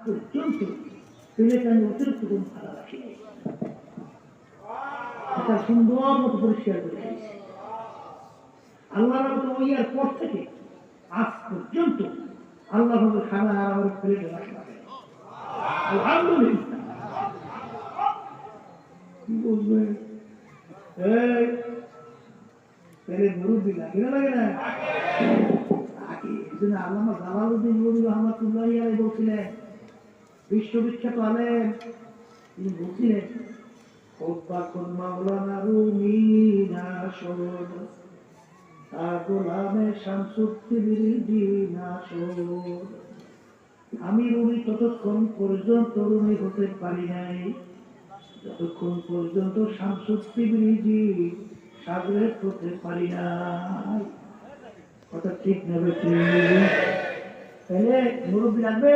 পর্যন্ত পেলেকে আমি অতিরিক্ত কোন ভাড়া রাখি এটা সুন্দর মতো পরিষ্কার করে খেয়েছি। আল্লাহর মতো ওই আর পর থেকে আজ পর্যন্ত আল্লাহ ভাবে খানা আর আমার প্লেটে রাখা আলহামদুলিল্লাহ। কি বলবে এই পেলে মুরব্বী লাগে না লাগে না আল্লামা জালালউদ্দিন রুমি রহমাতুল্লাহ আলাইহি বলছিলেন, বিশ্ববিখ্যাত আলেম, তিনি বলছিলেন খোদ্দাকুন মাওলানা রুমি নাশর গোলামে শামসুদ্দিন নাশর। আমি রুমি ততক্ষণ পর্যন্ত রুমি হতে পারি নাই যতক্ষণ পর্যন্ত শামসুদ্দিন সাগরে হতে পারি নাই। কথা ঠিক নেবে তাহলে মুরব্বী লাগবে।